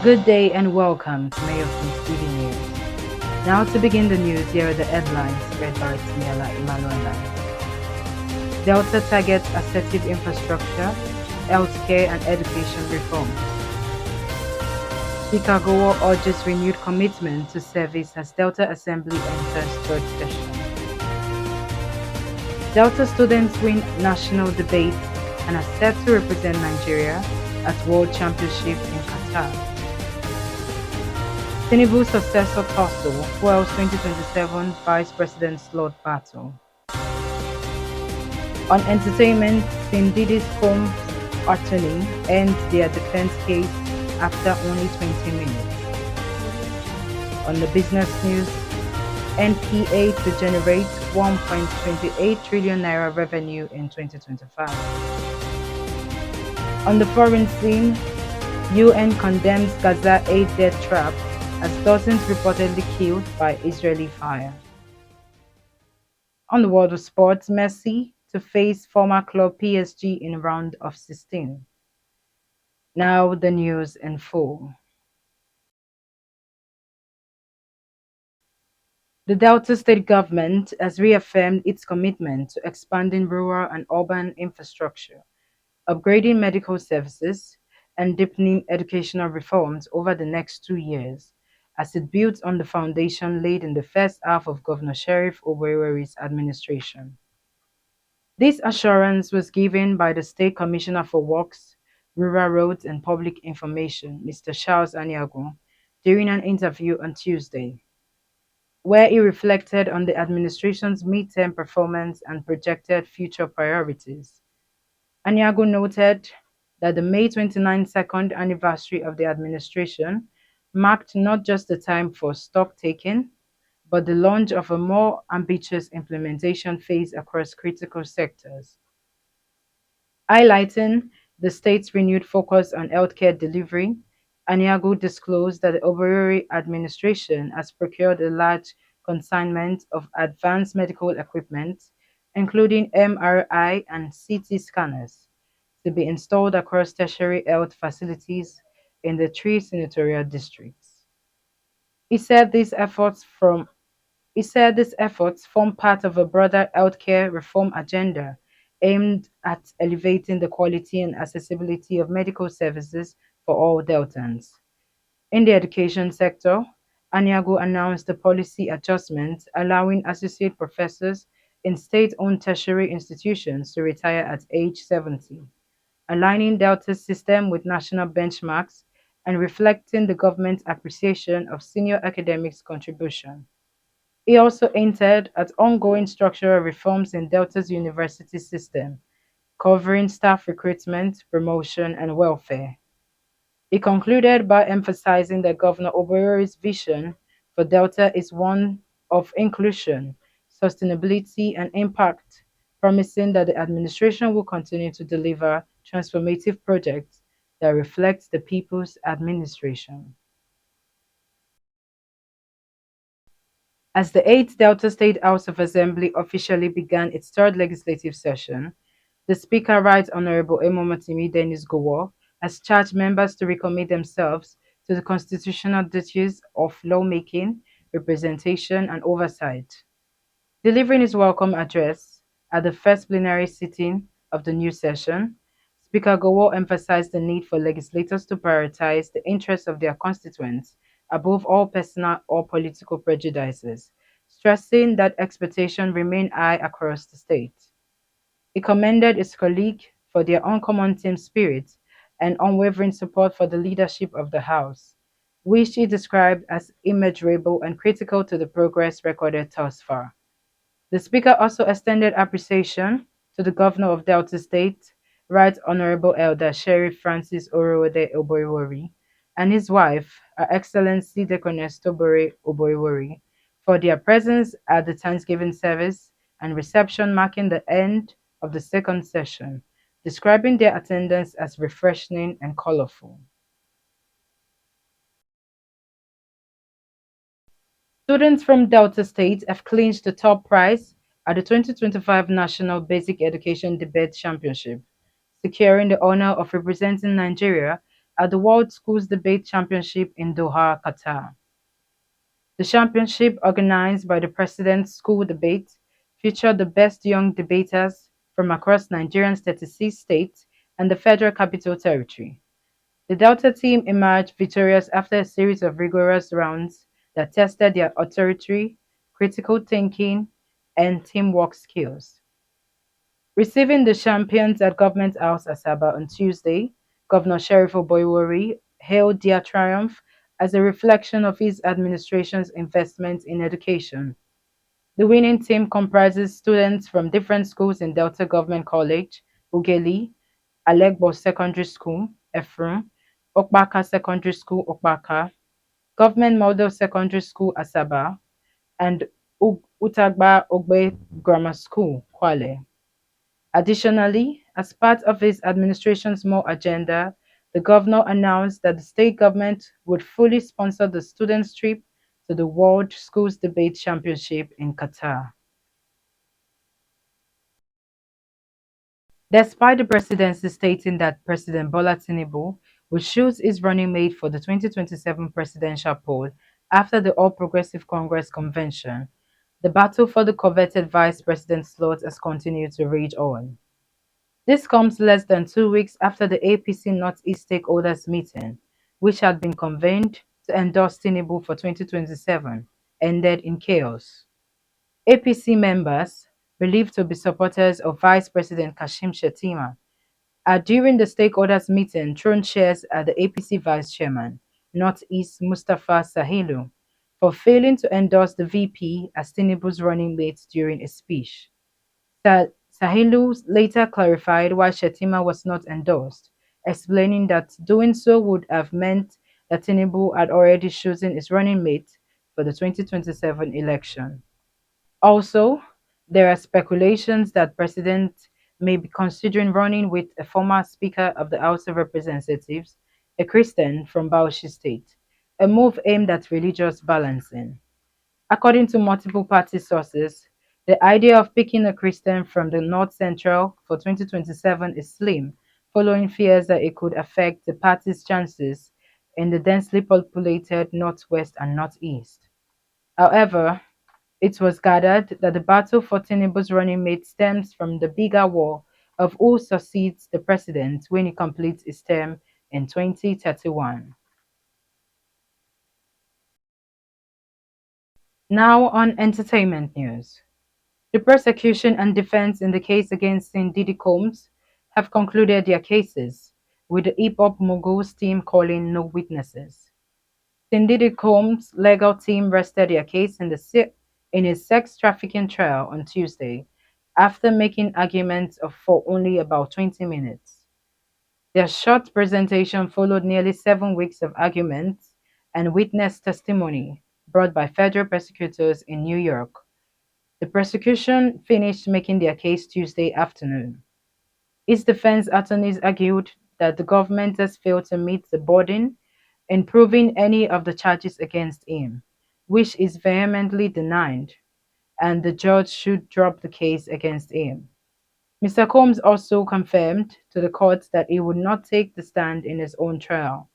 Good day and welcome to Mayor King's TV News. Now to begin the news, here are the headlines read by Tiniela Emanuela. Delta targets assertive infrastructure, healthcare and education reforms. Speaker Gowo urges renewed commitment to service as Delta Assembly enters third session. Delta students win national debate and are set to represent Nigeria at World Championship in Qatar. Tinubu's successor tussle fuels 2027 Vice President slot battle. On entertainment, Sim Diddy's home attorney ends their defense case after only 20 minutes. On the business news, NPA to generate 1.28 trillion naira revenue in 2025. On the foreign scene, UN condemns Gaza aid death trap as dozens reportedly killed by Israeli fire. On the world of sports, Messi to face former club PSG in round of 16. Now the news in full. The Delta State government has reaffirmed its commitment to expanding rural and urban infrastructure, upgrading medical services, and deepening educational reforms over the next 2 years, as it builds on the foundation laid in the first half of Governor Sheriff Oborevwori's administration. This assurance was given by the State Commissioner for Works, Rural Roads and Public Information, Mr. Charles Aniagwu, during an interview on Tuesday, where he reflected on the administration's midterm performance and projected future priorities. Aniagwu noted that the May 29 second anniversary of the administration marked not just the time for stock taking, but the launch of a more ambitious implementation phase across critical sectors. Highlighting the state's renewed focus on healthcare delivery, Aniagwu disclosed that the Oborevwori administration has procured a large consignment of advanced medical equipment, including MRI and CT scanners, to be installed across tertiary health facilities in the three senatorial districts. He said these efforts from He said these efforts form part of a broader healthcare reform agenda aimed at elevating the quality and accessibility of medical services for all Deltans. In the education sector, Aniagwu announced a policy adjustment allowing associate professors in state-owned tertiary institutions to retire at age 70, aligning Delta's system with national benchmarks and reflecting the government's appreciation of senior academics' contribution. He also hinted at ongoing structural reforms in Delta's university system, covering staff recruitment, promotion, and welfare. He concluded by emphasizing that Governor Oborevwori's vision for Delta is one of inclusion, sustainability, and impact, promising that the administration will continue to deliver transformative projects that reflect the people's administration. As the 8th Delta State House of Assembly officially began its third legislative session, the Speaker, Right Honorable Emomatimi Dennis Gowo, has charged members to recommit themselves to the constitutional duties of lawmaking, representation, and oversight. Delivering his welcome address at the first plenary sitting of the new session, Speaker Gowo emphasized the need for legislators to prioritize the interests of their constituents above all personal or political prejudices, stressing that expectations remain high across the state. He commended his colleague for their uncommon team spirit and unwavering support for the leadership of the House, which he described as immeasurable and critical to the progress recorded thus far. The Speaker also extended appreciation to the Governor of Delta State, Right Honorable Elder Sheriff Francis Oborevwori, and his wife, Her Excellency Deaconess Tobore Oborevwori, for their presence at the Thanksgiving service and reception marking the end of the second session, describing their attendance as refreshing and colorful. Students from Delta State have clinched the top prize at the 2025 National Basic Education Debate Championship, securing the honor of representing Nigeria at the World Schools Debate Championship in Doha, Qatar. The championship, organized by the President's School Debate, featured the best young debaters from across Nigeria's 36 states and the Federal Capital Territory. The Delta team emerged victorious after a series of rigorous rounds that tested their oratory, critical thinking, and teamwork skills. Receiving the champions at Government House Asaba on Tuesday, Governor Sheriff Oborevwori hailed their triumph as a reflection of his administration's investment in education. The winning team comprises students from different schools in Delta Government College, Ugeli, Alegbo Secondary School, Efrun, Okbaka Secondary School, Okbaka, Government Model Secondary School, Asaba, and Utagba Ogbe Grammar School, Kwale. Additionally, as part of his administration's more agenda, the governor announced that the state government would fully sponsor the students' trip to the World Schools Debate Championship in Qatar. Despite the presidency stating that President Bola Tinubu would choose his running mate for the 2027 presidential poll after the All Progressive Congress convention, the battle for the coveted vice president slot has continued to rage on. This comes less than 2 weeks after the APC Northeast Stakeholders Meeting, which had been convened to endorse Tinubu for 2027, ended in chaos. APC members, believed to be supporters of Vice President Kashim Shettima, are during the stakeholders meeting thrown chairs at the APC Vice Chairman, Northeast Mustafa Sahilu, for failing to endorse the VP as Tinubu's running mate during a speech. Sahilu later clarified why Shettima was not endorsed, explaining that doing so would have meant that Tinubu had already chosen his running mate for the 2027 election. Also, there are speculations that President may be considering running with a former Speaker of the House of Representatives, a Christian from Bauchi State, a move aimed at religious balancing. According to multiple party sources, the idea of picking a Christian from the North Central for 2027 is slim, following fears that it could affect the party's chances in the densely populated Northwest and Northeast. However, it was gathered that the battle for Tinubu's running mate stems from the bigger war of who succeeds the president when he completes his term in 2031. Now on entertainment news. The prosecution and defense in the case against St. Diddy Combs have concluded their cases, with the hip hop mogul's team calling no witnesses. St. Diddy Combs' legal team rested their case in his sex trafficking trial on Tuesday after making arguments for only about 20 minutes. Their short presentation followed nearly 7 weeks of arguments and witness testimony brought by federal prosecutors in New York. The prosecution finished making their case Tuesday afternoon. Its defense attorneys argued that the government has failed to meet the burden in proving any of the charges against him, which is vehemently denied, and the judge should drop the case against him. Mr. Combs also confirmed to the court that he would not take the stand in his own trial.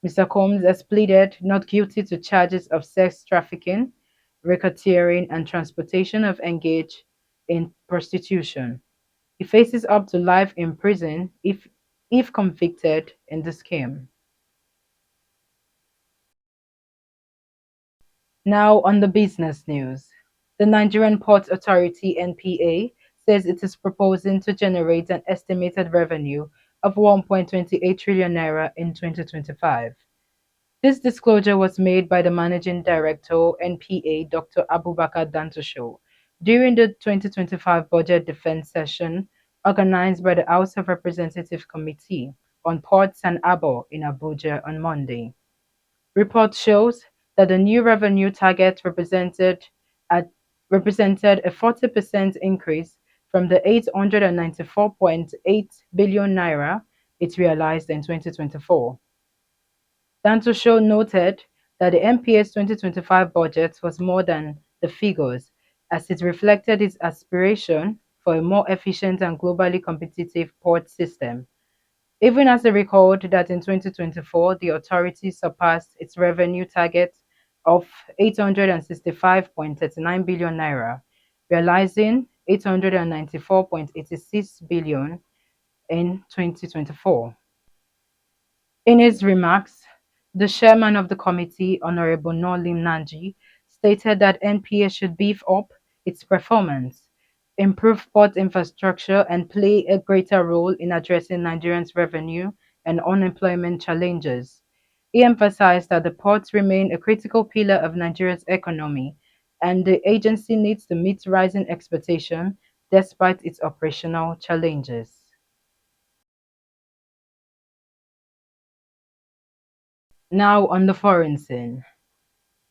Mr. Combs has pleaded not guilty to charges of sex trafficking, racketeering, and transportation of engaged in prostitution. He faces up to life in prison if convicted in the scheme. Now on the business news. The Nigerian Ports Authority (NPA) says it is proposing to generate an estimated revenue of 1.28 trillion naira in 2025. This disclosure was made by the Managing Director, NPA, Dr. Abubakar Dantosho, during the 2025 budget defense session organized by the House of Representatives Committee on Ports and Harbour in Abuja on Monday. Report shows that the new revenue target at, represented a 40% increase from the 894.8 billion naira it realized in 2024. Dantosho noted that the MPA's 2025 budget was more than the figures, as it reflected its aspiration for a more efficient and globally competitive port system. even as they record that in 2024 the authority surpassed its revenue target of 865.39 billion naira, realizing 894.86 billion in 2024. In his remarks, the chairman of the committee, Honorable Nolim Nanji, stated that NPA should beef up its performance, improve port infrastructure, and play a greater role in addressing Nigerians' revenue and unemployment challenges. He emphasized that the ports remain a critical pillar of Nigeria's economy, and the agency needs to meet rising expectations despite its operational challenges. Now on the foreign scene.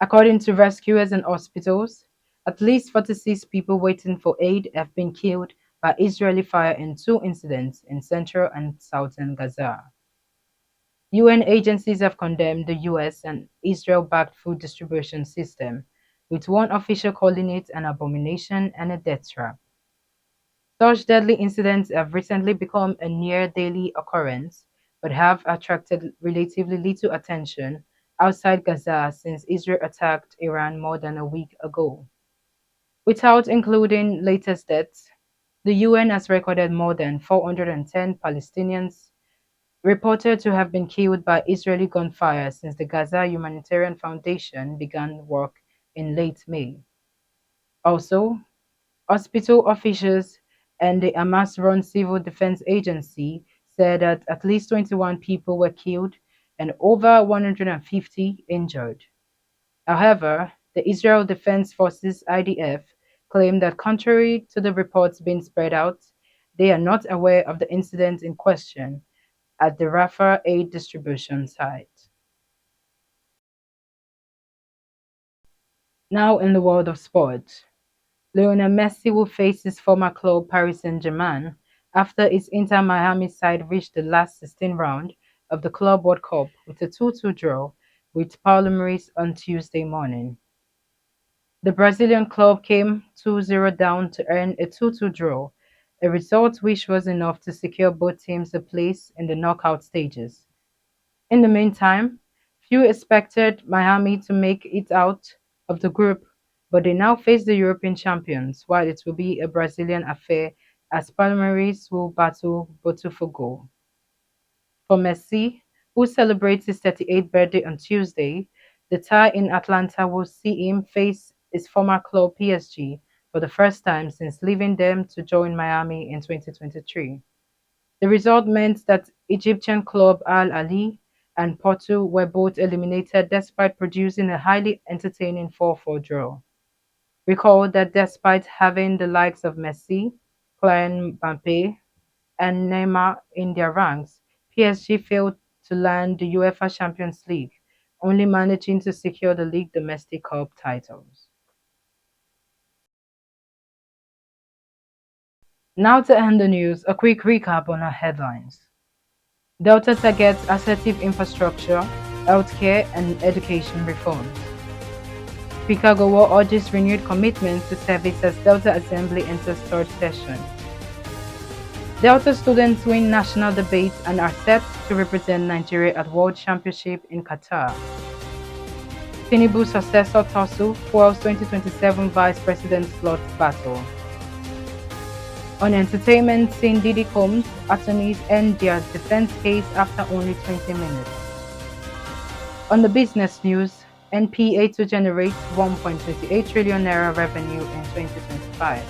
According to rescuers and hospitals, at least 46 people waiting for aid have been killed by Israeli fire in two incidents in central and southern Gaza. UN agencies have condemned the US and Israel-backed food distribution system, with one official calling it an abomination and a death trap. Such deadly incidents have recently become a near daily occurrence, but have attracted relatively little attention outside Gaza since Israel attacked Iran more than a week ago. Without including latest deaths, the UN has recorded more than 410 Palestinians reported to have been killed by Israeli gunfire since the Gaza Humanitarian Foundation began work in late May. Also, hospital officials and the Hamas-run Civil Defense Agency said that at least 21 people were killed and over 150 injured. However, the Israel Defense Forces (IDF) claim that contrary to the reports being spread out, they are not aware of the incident in question at the Rafah aid distribution site. Now in the world of sport. Lionel Messi will face his former club Paris Saint-Germain after his Inter Miami side reached the last 16 round of the Club World Cup with a 2-2 draw with Palmeiras on Tuesday morning. The Brazilian club came 2-0 down to earn a 2-2 draw, a result which was enough to secure both teams a place in the knockout stages. In the meantime, few expected Miami to make it out of the group, but they now face the European champions, while it will be a Brazilian affair as Palmeiras will battle Botafogo. For Messi, who celebrates his 38th birthday on Tuesday, the tie in Atlanta will see him face his former club PSG for the first time since leaving them to join Miami in 2023. The result meant that Egyptian club Al Ahly and Porto were both eliminated despite producing a highly entertaining 4-4 draw. Recall that despite having the likes of Messi, Kylian Mbappe, and Neymar in their ranks, PSG failed to land the UEFA Champions League, only managing to secure the league domestic cup titles. Now to end the news, a quick recap on our headlines. Delta targets assertive infrastructure, healthcare, and education reforms. Speaker Gowo urges renewed commitment to service as Delta Assembly enters third session. Delta students win national debate and are set to represent Nigeria at World Championship in Qatar. Tinubu successor tussle fuels 2027 vice president slot battle. On entertainment, scene Diddy Combs' attorneys end their defense case after only 20 minutes. On the business news, NPA to generate 1.28 trillion naira revenue in 2025.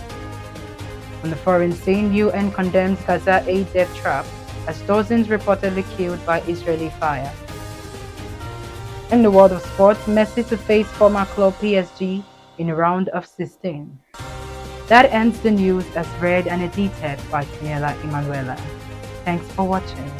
On the foreign scene, UN condemns Gaza aid death trap as dozens reportedly killed by Israeli fire. In the world of sport, Messi to face former club PSG in round of 16. That ends the news as read and edited by Daniela Emanuela. Thanks for watching.